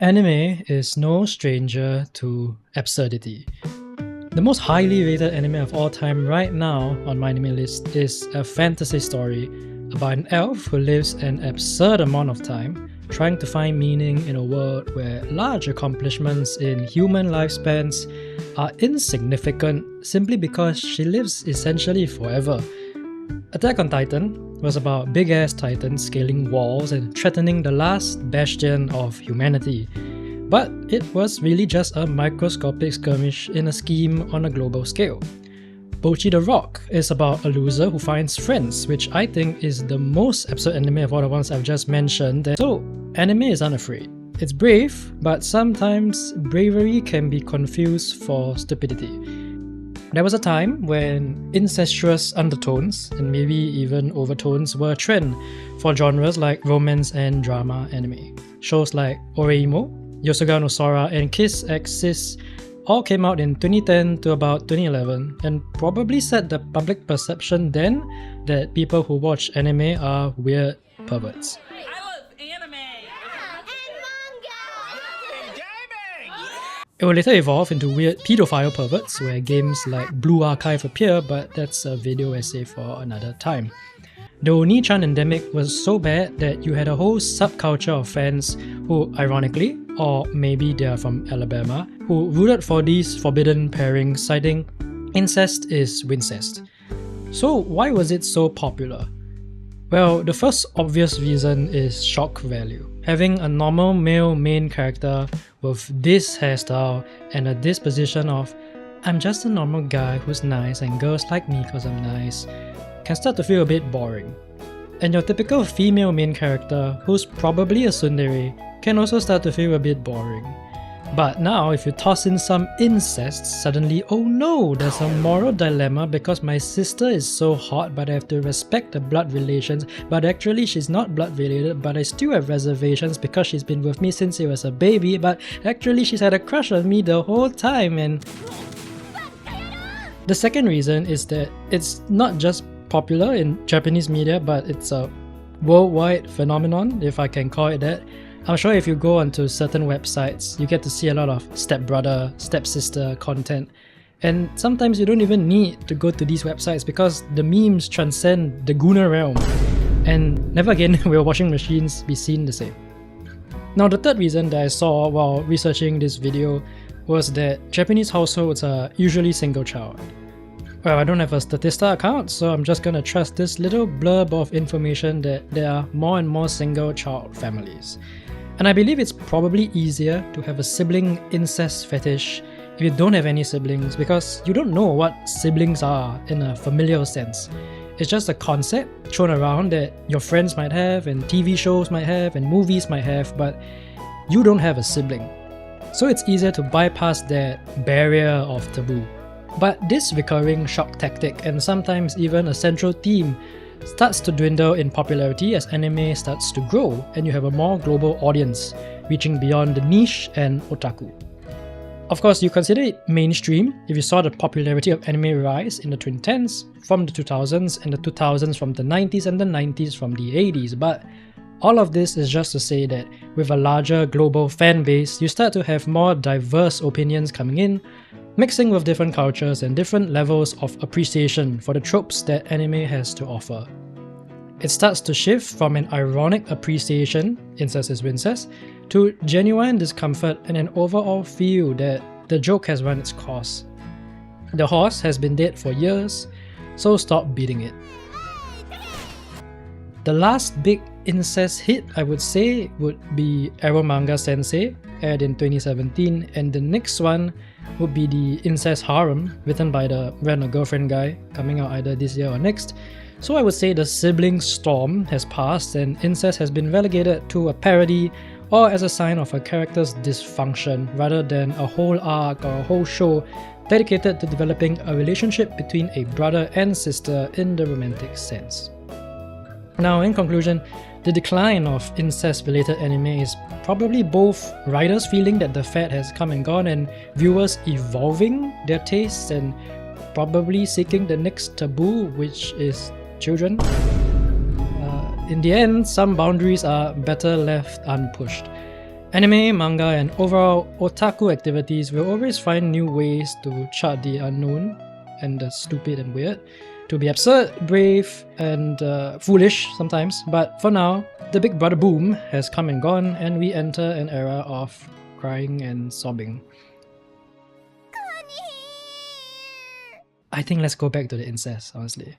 Anime is no stranger to absurdity. The most highly rated anime of all time right now on my anime list is a fantasy story about an elf who lives an absurd amount of time trying to find meaning in a world where large accomplishments in human lifespans are insignificant simply because she lives essentially forever. Attack on Titan was about big-ass titans scaling walls and threatening the last bastion of humanity. But it was really just a microscopic skirmish in a scheme on a global scale. Bocchi the Rock is about a loser who finds friends, which I think is the most absurd anime of all the ones I've just mentioned. So, anime is unafraid. It's brave, but sometimes bravery can be confused for stupidity. There was a time when incestuous undertones and maybe even overtones were a trend for genres like romance and drama anime. Shows like Oreimo, Yosuga no Sora, and Kiss X Sis all came out in 2010 to about 2011 and probably set the public perception then that people who watch anime are weird perverts. It will later evolve into weird pedophile perverts where games like Blue Archive appear, but that's a video essay for another time. The Oni-chan endemic was so bad that you had a whole subculture of fans who, ironically, or maybe they are from Alabama, who rooted for these forbidden pairings, citing incest is Wincest. So why was it so popular? Well, the first obvious reason is shock value. Having a normal male main character with this hairstyle and a disposition of I'm just a normal guy who's nice and girls like me because I'm nice can start to feel a bit boring. And your typical female main character who's probably a tsundere can also start to feel a bit boring. But now if you toss in some incest, suddenly oh no, there's a moral dilemma because my sister is so hot but I have to respect the blood relations, but actually she's not blood related but I still have reservations because she's been with me since she was a baby, but actually she's had a crush on me the whole time. And the second reason is that it's not just popular in Japanese media, but it's a worldwide phenomenon, if I can call it that. I'm sure if you go onto certain websites, you get to see a lot of stepbrother, stepsister content. And sometimes you don't even need to go to these websites because the memes transcend the Guna realm. And never again will washing machines be seen the same. Now the third reason that I saw while researching this video was that Japanese households are usually single child. Well, I don't have a Statista account, so I'm just gonna trust this little blurb of information that there are more and more single child families. And I believe it's probably easier to have a sibling incest fetish if you don't have any siblings because you don't know what siblings are in a familial sense. It's just a concept thrown around that your friends might have and TV shows might have and movies might have, but you don't have a sibling. So it's easier to bypass that barrier of taboo. But this recurring shock tactic and sometimes even a central theme starts to dwindle in popularity as anime starts to grow and you have a more global audience, reaching beyond the niche and otaku. Of course, you consider it mainstream if you saw the popularity of anime rise in the 2010s from the 2000s and the 2000s from the 90s and the 90s from the 80s, but all of this is just to say that with a larger global fan base, you start to have more diverse opinions coming in, mixing with different cultures and different levels of appreciation for the tropes that anime has to offer. It starts to shift from an ironic appreciation, incest is Wincest, to genuine discomfort and an overall feel that the joke has run its course. The horse has been dead for years, so stop beating it. The last big incest hit I would say would be Arrow Manga Sensei, aired in 2017, and the next one would be the Incest Harem, written by the Rent a Girlfriend guy, coming out either this year or next. So I would say the sibling storm has passed and incest has been relegated to a parody or as a sign of a character's dysfunction rather than a whole arc or a whole show dedicated to developing a relationship between a brother and sister in the romantic sense. Now, in conclusion, the decline of incest-related anime is probably both writers feeling that the fad has come and gone and viewers evolving their tastes and probably seeking the next taboo, which is children. In the end, some boundaries are better left unpushed. Anime, manga, and overall otaku activities will always find new ways to chart the unknown and the stupid and weird, to be absurd, brave, and foolish sometimes. But for now, the Big Brother boom has come and gone, and we enter an era of crying and sobbing. I think let's go back to the incest, honestly.